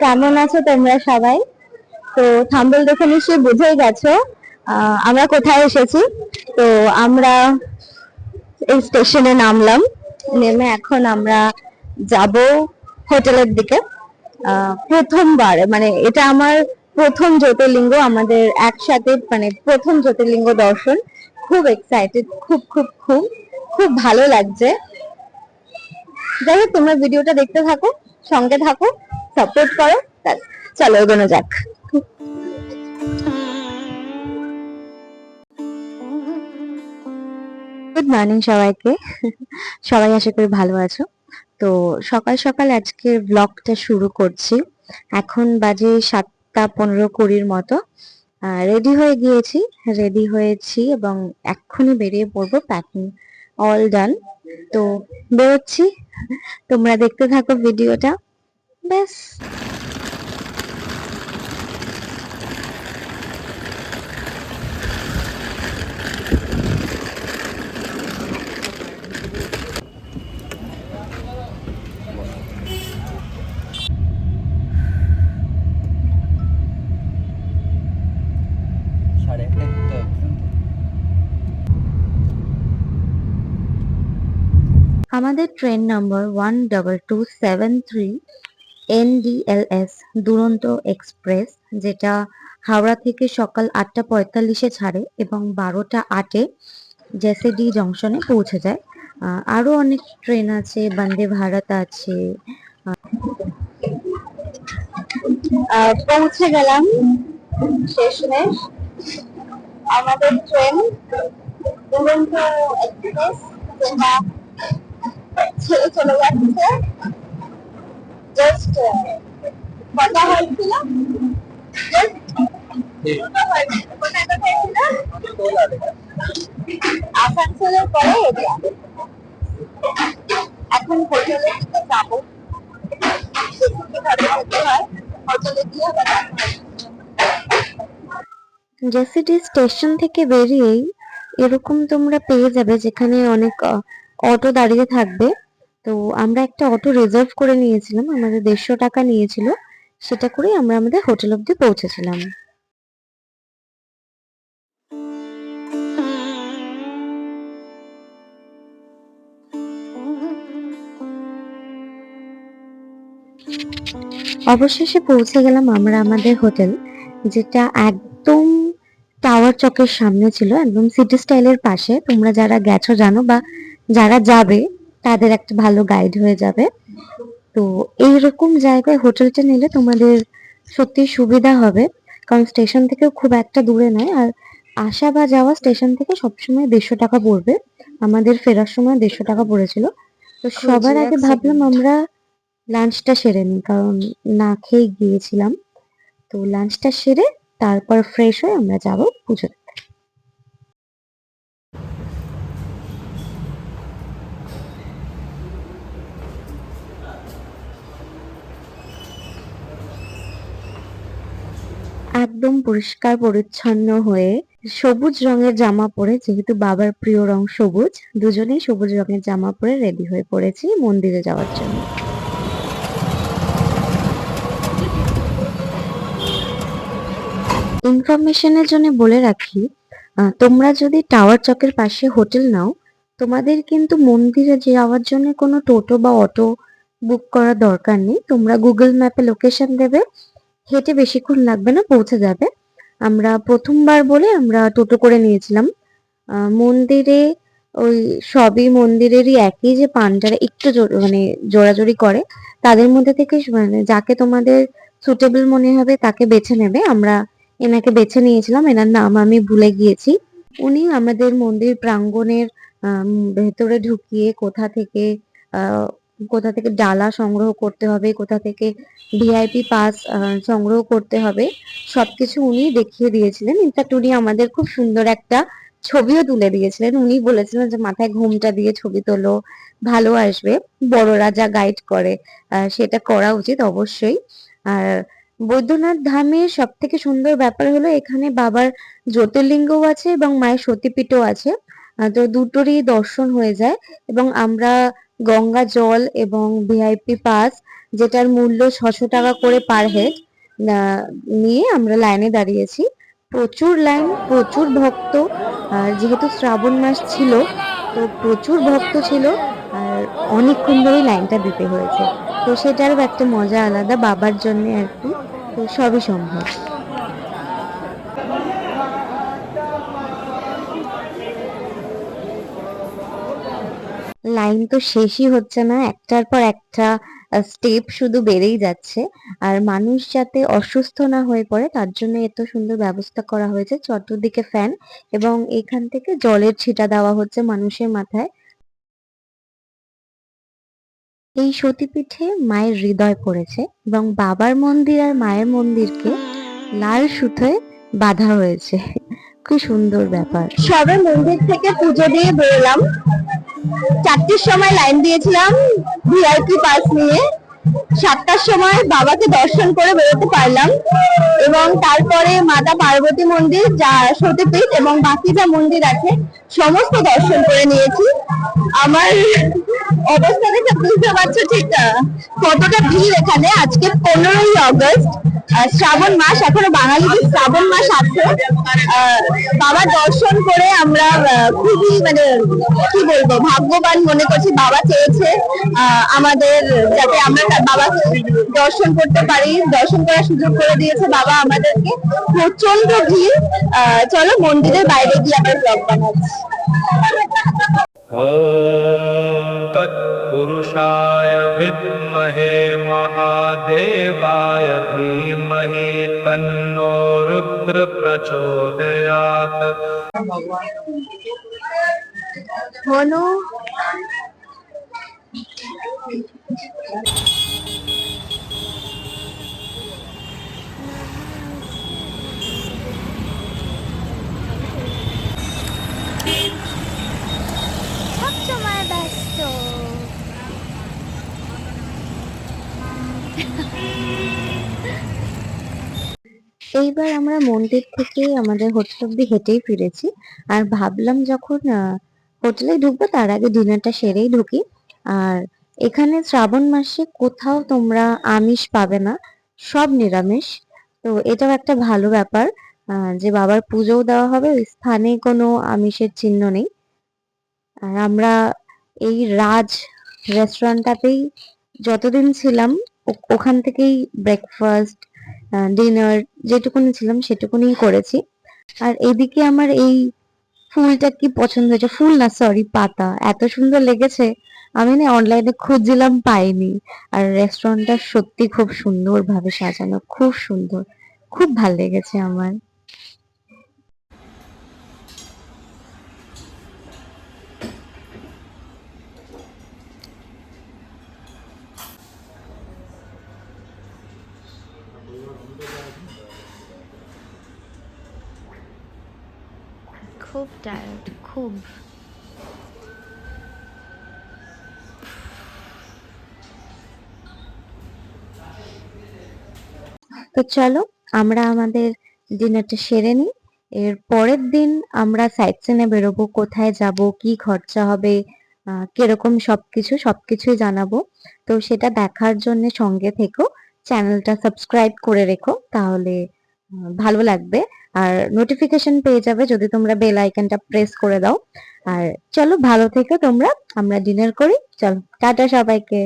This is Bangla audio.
কেমন আছো তোমরা সবাই? তো থাম্বনেল দেখে নিশ্চয়ই বুঝেই গেছো আমরা কোথায় এসেছি। তো আমরা এই স্টেশনে নামলাম, নেমে এখন আমরা যাব হোটেলের দিকে। প্রথমবার, মানে এটা আমার প্রথম জ্যোতির্লিঙ্গ, আমাদের একসাথে মানে প্রথম জ্যোতির্লিঙ্গ দর্শন। খুব এক্সাইটেড, খুব খুব খুব খুব ভালো লাগছে। যাই হোক, তোমরা ভিডিওটা দেখতে থাকো, সঙ্গে থাকো, সাপোর্ট করো। চলো এগোনো যাক। গুড মর্নিং সবাইকে। সবাই আশা করি ভালো আছো। তো সকাল সকাল আজকে ব্লগটা শুরু করছি। এখন বাজে 7:15-20 মতো। রেডি হয়ে গিয়েছি, রেডি হয়েছি এবং এক্ষুনি বেরিয়ে পড়বো। প্যাকিং অল ডান, তো বেরোচ্ছি। তোমরা দেখতে থাকো ভিডিওটা, ব্যাস। আমাদের ট্রেন নম্বর 12273 NDLS দুরন্ত এক্সপ্রেস, যেটা হাওড়া থেকে সকাল 8:45-এ ছাড়ে এবং 12:08-এ জেসিডি জংশনে পৌঁছে যায়। আরো অনেক ট্রেন আছে, বন্দে ভারত আছে। পৌঁছে গেলাম স্টেশনে। আমাদের ট্রেন দুরন্ত এক্সপ্রেস, যেটা ছেড়ে চলে যাচ্ছে। জাস্ট কথা হয়েছিল, আসানসোলের পরে এটা। এখন হোটেলে যাবো, হোটেলে গিয়ে জেসিডি স্টেশন থেকে বেরিয়েই এরকম তোমরা পেয়ে যাবে যেখানে অনেক অটো দাঁড়িয়ে থাকবে। তো আমরা একটা অটো রিজার্ভ করে নিয়েছিলাম, আমাদের 150 টাকা নিয়েছিল, সেটা করে আমরা আমাদের হোটেল অব্দি পৌঁছেছিলাম। অবশেষে পৌঁছে গেলাম আমরা আমাদের হোটেল, যেটা একদম টাওয়ার চকের সামনে ছিল, একদম সিটি স্টাইলের পাশে। তোমরা যারা গেছো জানো, বা যারা যাবে তাদের একটা ভালো গাইড হয়ে যাবে। তো এইরকম জায়গায় হোটেলটা নিলে তোমাদের সত্যি সুবিধা হবে, কারণ স্টেশন থেকেও খুব একটা দূরে নয়। আর আসা বা যাওয়া স্টেশন থেকে সবসময় 150 টাকা পড়বে। আমাদের ফেরার সময় 150 টাকা পড়েছিল। তো সবার আগে ভাবলাম আমরা লাঞ্চটা সেরে নিই, কারণ না খেয়ে গিয়েছিলাম। তো লাঞ্চটা সেরে তারপর ফ্রেশ হয়ে আমরা যাব পুজো দিতে। একদম পরিষ্কার পরিচ্ছন্ন হয়ে, সবুজ রঙের জামা পরে, যেহেতু বাবার প্রিয় রং সবুজ, দুজনেই সবুজ রঙের জামা পরে রেডি হয়ে পড়েছি মন্দিরে যাওয়ার জন্য। ইনফরমেশনের জন্য বলে রাখি, তোমরা যদি টাওয়ার চকের পাশে হোটেল নাও, তোমাদের কিন্তু মন্দিরে যাওয়ার জন্য কোনো টোটো বা অটো বুক করার দরকার নেই। তোমরা গুগল ম্যাপে লোকেশন দেবে, হেঁটে বেশিক্ষণ লাগবে না, পৌঁছে যাবে। আমরা প্রথমবার বলে আমরা টোটো করে নিয়েছিলাম। মন্দিরে ওই সবই মন্দিরেরই একই, যে পান্ডারা একটু মানে জোরাজোরি করে, তাদের মধ্যে থেকে মানে যাকে তোমাদের সুটেবল মনে হবে তাকে বেছে নেবে। আমরা এনাকে বেছে নিয়েছিলাম, এনার নাম আমি ভুলে গিয়েছি। উনি আমাদের মন্দির প্রাঙ্গণের ভেতরে ঢুকিয়ে কোথা থেকে ডালা সংগ্রহ করতে হবে, কোথা থেকে ভিআইপি পাস সংগ্রহ করতে হবে, সবকিছু উনি দেখিয়ে দিয়েছিলেন। ইনফ্যাক্ট উনি আমাদের খুব সুন্দর একটা ছবিও তুলে দিয়েছিলেন। উনি বলেছিলেন যে মাথায় ঘোমটা দিয়ে ছবি তোলো, ভালো আসবে। বড়রা যা গাইড করে সেটা করা উচিত অবশ্যই। আর বৈদ্যনাথ ধামের সব থেকে সুন্দর ব্যাপার হলো এখানে বাবার জ্যোতির্লিঙ্গও আছে এবং মায়ের সতীপীঠও আছে। তো দুটোরই দর্শন হয়ে যায় এবং আমরা গঙ্গা জল এবং ভিআইপি পাস, যেটার মূল্য 600 টাকা করে পার হেড, নিয়ে আমরা লাইনে দাঁড়িয়েছি। প্রচুর লাইন, প্রচুর ভক্ত। আর যেহেতু শ্রাবণ মাস ছিল, তো প্রচুর ভক্ত ছিল, আর অনেকক্ষণ ধরেই লাইনটা দিতে হয়েছে। তো সেটারও একটা মজা আলাদা বাবার জন্য আর কি। তো সবই সম্ভব। লাইন তো শেষই হচ্ছে না, একটার পর একটা স্টেপ শুধু বেড়েই যাচ্ছে। আর মানুষ যাতে অসুস্থ না হয়ে পড়ে তার জন্য এত সুন্দর ব্যবস্থা করা হয়েছে, চতুর্দিকে ফ্যান, এবং এখান থেকে জলের ছিটা দেওয়া হচ্ছে মানুষের মাথায়। এই সতীপীঠে মায়ের হৃদয় পড়েছে এবং বাবার মন্দির আর মায়ের মন্দিরকে লাল সুতোয় বাঁধা হয়েছে। খুব সুন্দর ব্যাপার। সবে মন্দির থেকে পুজো দিয়ে বেরোলাম, 4টের সময় লাইন দিয়েছিলাম ভিআইপি পাস নিয়ে। 7টার সময় বাবাকে দর্শন করে বেরোতে পারলাম এবং তারপরে মাতা পার্বতী মন্দির, যা সতীপীঠ এবং বাকি যা মন্দির আছে সমস্ত দর্শন করে নিয়েছি। আমার অবস্থা দেখে বুঝতে পারছো ঠিক কতটা ভিড় এখানে। আজকে 15ই আগস্ট, শ্রাবণ মাস, এখনো বাঙালিদের শ্রাবণ মাস আছে। বাবার দর্শন করে আমরা খুবই মানে কি বলবো ভাগ্যবান মনে করছি। বাবা চেয়েছে আমাদের যাতে আমরা বাবাকে দর্শন করতে পারি, দর্শন করার সুযোগ করে দিয়েছে বাবা আমাদেরকে। প্রচন্ড ভিড়। চলো মন্দিরের বাইরে গিয়ে আমরা ব্লগ বানাচ্ছি। तत्पुरुषाय विद्महे महादेवाय धीमहि तन्नो रुद्र प्रचोदयात्। হনু সবসময় ব্যস্ত। এইবার আমরা মন্দির থেকে আমাদের হোটেল অব্দি হেঁটেই ফিরেছি। আর ভাবলাম যখন হোটেলে ঢুকবো তার আগে ডিনারটা সেরেই ঢুকি। আর এখানে শ্রাবণ মাসে কোথাও তোমরা আমিষ পাবে না, সব নিরামিষ। তো এটাও একটা ভালো ব্যাপার, যে বাবার পুজোও দেওয়া হবে, ওই স্থানে কোনো আমিষের চিহ্ন নেই। আর আমরা এই রাজ রেস্টুরেন্টটাতেই যতদিন ছিলাম ওখান থেকেই ব্রেকফাস্ট, ডিনার যেটুকুনি ছিলাম সেটুকুনি করেছি। আর এদিকে আমার এই ফুলটা কি পছন্দ হয়েছে, ফুল না সরি পাতা, এত সুন্দর লেগেছে। আমি না অনলাইনে খুঁজছিলাম পাইনি। আর রেস্টুরেন্টটা সত্যি খুব সুন্দর ভাবে সাজানো, খুব সুন্দর, খুব ভাল লেগেছে আমার। খুব টায়ার্ড, খুব। তো চলো আমরা আমাদের ডিনারটা সেরে নিই। এর পরের দিন আমরা সাইট সিনে বেরোবো, কোথায় যাব, কি খরচা হবে, কিরকম সবকিছুই জানাবো। তো সেটা দেখার জন্য সঙ্গে থেকো, চ্যানেলটা সাবস্ক্রাইব করে রেখো, তাহলে ভালো লাগবে। আর নোটিফিকেশন পেয়ে যাবে যদি তোমরা বেল আইকনটা প্রেস করে দাও। আর চলো ভালো থেকো তোমরা, আমরা ডিনার করি। চলো টাটা সবাইকে।